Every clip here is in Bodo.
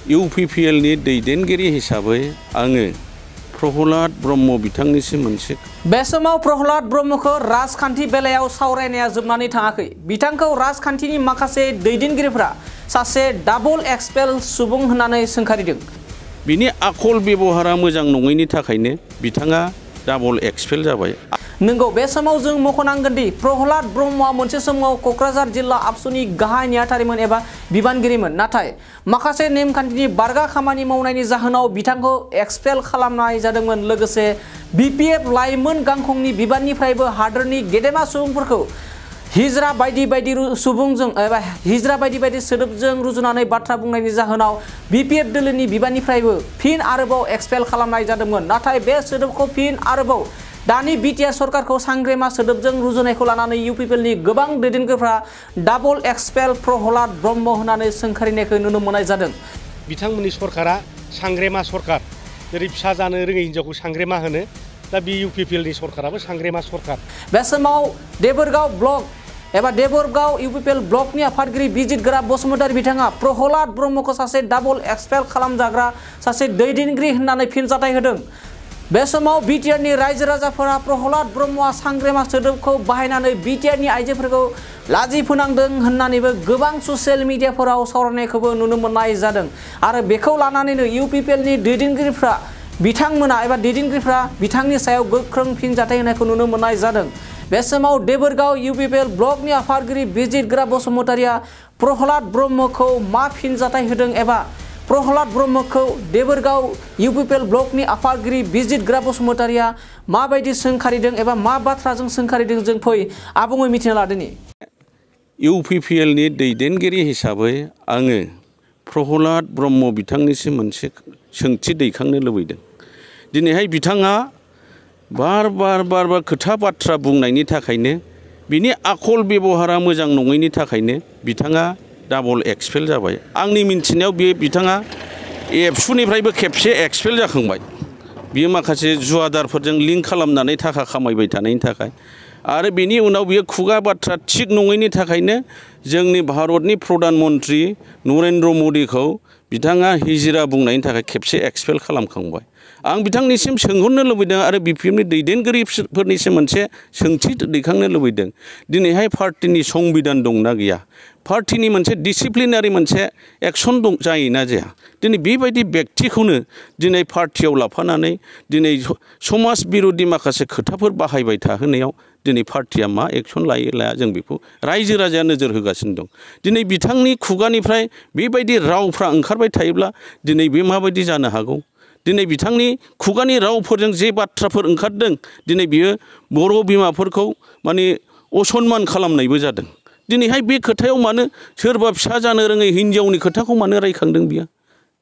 UPPL नि दैदेनगिरि हिसाबै आङो प्रहलाद ब्रह्म बिथांनिसिम मोनसे बे समाव प्रहलाद ब्रह्मखौ राजखान्थि बेलायाव सावरायनाया जोबनानै थाङाखै। बिथांखौ राजखान्थिनि माखासे दैदेनगिरिफोरा सासे डाबल एक्सपेल सुबुं होननानै सोंखारिदों। बिनि आखल बेबहारा मोजां नङैनि थाखायनो बिथाङा डाबल एक्सपेल जाबाय। नंगौ, बे समाव जों मख'नांगोन दि प्रहलाद ब्रह्मआ मोनसे समाव क'क्राझार जिल्ला आबसुनि गाहाय नेहाथारिमोन एबा बिबानगिरिमोन, नाथाय माखासे नेमखान्थिनि बारगा खामानि मावनायनि जाहोनाव बिथांखौ एक्सपेल खालामनाय जादोंमोन। लोगोसे BPF लाइमोन गांखंनि बिबाननिफ्रायबो हादोरनि गेदेमा सुबुंफोरखौ हिजरा बायदि सुबुंजों एबा हिजरा बायदि सोदोबजों रुजुनानै बाथ्रा बुंनायनि जाहोनाव BPF दोलोनि बिबाननिफ्रायबो फिन आरोबाव एक्सपेल खालामनाय जादोंमोन। नाथाय बे सोदोबखौ फिन आरोबाव दानि BTR सरकारखौ सांग्रेमा सोदोबजों रुजुनायखौ लानानै UPPL नि गोबां दैदेनगिरिफ्रा डाबल एक्सपेल प्रहलाद ब्रह्म होननानै सोंखारिनायखौ नुनो मोननाय जादों। बिथांमोननि सरकारा सांग्रेमा सरकार, जेरै फिसा जानो रोङै हिनजावखौ सांग्रेमा होनो, दा बे UPPL नि सरकाराबो सांग्रेमा सरकार। बे समाव देबोरगाव ब्लक एबा देबोरगाव UPPL ब्लकनि आफादगिरि बिजितगोरा बसुमतारी बिथाङा प्रहलाद ब्रह्मखौ सासे डाबल एक्सपेल खालामजाग्रा सासे दैदेनगिरि होननानै फिनजाथाय होदों। बे समाव BTR नि रायजो राजाफोरा प्रहलाद ब्रह्मआ सांग्रेमा सोदोबखौ बाहायनानै BTR नि आइजोफोरखौ लाजि फोनांदों होननानैबो गोबां ससियेल मिडियाफोराव सावरायनायखौबो नुनो मोननाय जादों। आरो बेखौ लानानैनो UPPL नि दैदेनगिरिफ्रा बिथांनि सायाव गोख्रों फिनजाथाय होनायखौ नुनो मोननाय जादों। बे समाव देबोरगाव UPPL ब्लकनि आफादगिरि बिजितगोरा बसुमतारीया प्रहलाद ब्रह्मखौ मा फिनजाथाय होदों एबा प्रहलाद ब्रह्मखौ देबोरगाव UPPL ब्लकनि आफादगिरि बिजितगोरा बसुमतारीया माबायदि सोंखारिदों एबा मा बाथ्राजों सोंखारिदों, जों फै आबुङै मिथिना लादोनि। UPPL नि दैदेनगिरि हिसाबै आङो प्रहलाद ब्रह्म बिथांनिसिम मोनसे सोंथि दैखांनो लुबैदों। दिनैहाय बिथाङा बार खोथा बाथ्रा बुंनायनि थाखायनो, बिनि आखल बेबहारा मोजां नङैनि थाखायनो बिथाङा डाबल एक्सपेल जाबाय। आंनि मिन्थिनायाव बिथाङा एबसुनिफ्रायबो खेबसे एक्सपेल जाखांबाय। बियो माखासे जुवादारफोरजों लिंक खालामनानै थाखा खामायबाय थानायनि थाखाय, आरो बेनि उनाव बियो खुगा बाथ्रा थिग नङैनि थाखायनो जोंनि भारतनि प्रधान मन्त्रि नरेन्द्र मदिखौ बिथाङा हिजिरा बुंनायनि थाखाय खेबसे एक्सपेल खालामखांबाय। आं बिथांनिसिम सोंहरनो लुबैदों आरो BPF नि दैदेनगिरिफोरनिसिम मोनसे सोंथि दैखांनो लुबैदों। दिनैहाय पार्टिनि संबिधान दंना गैया? पार्टिनि मोनसे डिसिप्लिनारि मोनसे एक्सन दं जायोना जाया? दिनै बेबायदि व्यक्तिखौनो दिनै पार्टियाव लाफानानै दिनै समाज बिरोधि माखासे खोथाफोर बाहायबाय थाहोनायाव दिनै पार्टिया मा एक्सन लायो लाया जों बेखौ रायजो राजाया नोजोर होगासिनो दं। दिनै बिथांनि खुगानिफ्राय बेबायदि रावफ्रा ओंखारबाय थायोब्ला दिनै बे माबायदि जानो हागौ? दिनै बिथांनि खुगानि रावफोरजों जे बाथ्राफोर ओंखारदों, दिनै बियो बर' बिमाफोरखौ माने असनमान खालामनायबो जादों। दिनैहाय बे खोथायाव मानो सोरबा फिसा जानो रोङै हिनजावनि खोथाखौ मानो रायखांदों बियो?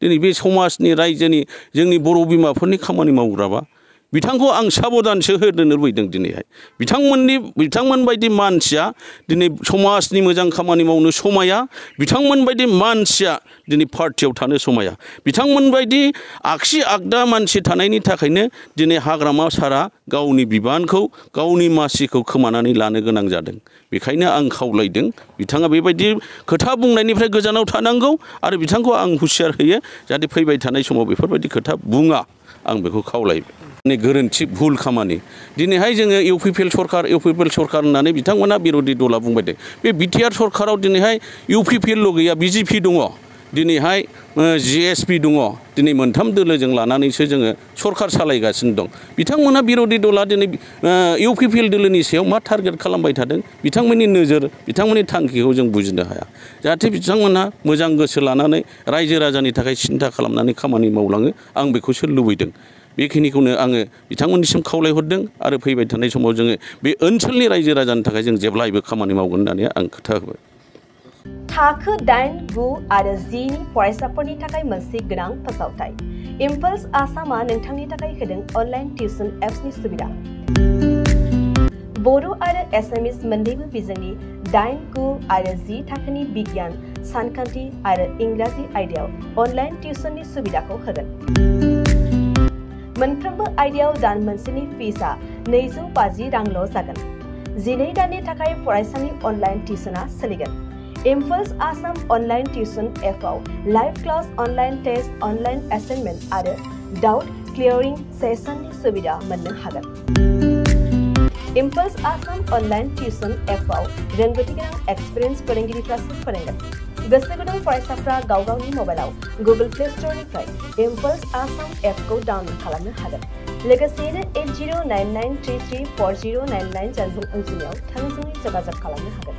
दिनै बे समाजनि रायजोनि जोंनि बर' बिमाफोरनि खामानि मावग्राबा बिथांखौ आं साबधानसो होनो लुबैदों। दिनैहाय बिथांमोन बायदि मानसिया दिनै समाजनि मोजां खामानि मावनो समाया, बिथांमोन बायदि मानसिया दिनै पार्टियाव थानो समाया। बिथांमोन बायदि आगसि आगदा मानसि थानायनि थाखायनो दिनै हाग्रामा सारा गावनि बिबानखौ, गावनि मासिखौ खोमानानै लानो गोनां जादों। बेखायनो आं खावलायदों बिथाङा बेबायदि खोथा बुंनायनिफ्राय गोजानाव थानांगौ, आरो बिथांखौ आं हुसियार होयो जाहाथे फैबाय थानाय समाव बेफोरबायदि खोथा बुङा। आं बेखौ खावलायबाय। गोरोन्थि भुल खामानि। दिनैहाय जोङो UPPL सरकार होननानै बिथांमोना बिर'धि दला बुंबाय दं। बे BTR सरकाराव दिनैहाय UPPL गैया, BJP दङ, दिनैहाय GSP दङ। दिनै मोनथाम दोलोजों लानानैसो जोङो सरकार सालायगासिनो दं। बिथांमोना बिर'धि दला दिनै UPPL दोलोनि सायाव मा टारगेट खालामबाय थादों, बिथांमोननि नोजोर, बिथांमोननि थांखिखौ जों बुजिनो हाया। जाहाथे बिथांमोना मोजां गोसो लानानै रायजो राजानि थाखाय सिन्था खालामनानै खामानि मावलाङो, आं बेखौसो लुबैदों। बेखिनिखौनो आङो बिथांमोननिसिम खावलायहरदों, आरो फैबाय थानाय समाव जोङो बे ओनसोलनि रायजो राजानि थाखाय जों जेब्लायबो खामानि मावगोन होननानै आं खोथा होबाय। थाखो 8, 9 आरो 10 नि फरायसाफोरनि थाखाय मोनसे गोनां फोसावथाय। इम्पल्स आसामआ नोंथांनि थाखाय होदों अनलाइन टिउसन एप्सनि सुबिदा। बर' आरो एसामिस मोन्नैबो बिजोंनि 8, 9 आरो 10 थाखोनि बिगियान, सानखान्थि आरो इंराजि आयदायाव अनलाइन टिउसननि सुबिदाखौ होगोन। मोनफ्रोमबो आयदायाव दान मोनसेनि फिसआ 250 रांल' जागोन। 12 दाननि थाखाय फरायसानि अनलाइन टिउसना सोलिगोन। इम्पल्स आसाम अनलाइन टिउसन एपआव live class online test online assignment आरो डाउट क्लियरिं सेसननि सुबिदा मोननो हागोन। इम्पल्स आसाम अनलाइन टिउसन एपआव रोंगौथि गोनां एक्सपिरियेन्स फोरोंगिरिफ्रासो फोरोंगोन। गोसो गुदुं फरायसाफ्रा गाव गावनि मबाइलाव गुगल प्ले स्टोरनिफ्राय इम्पल्स आसाम एपखौ डाउनलड खालामनो हागोन। लोगोसेयैनो 8099334099 जानबुं अनजिमायाव थोंजोङै जगाजग खालामनो हागोन।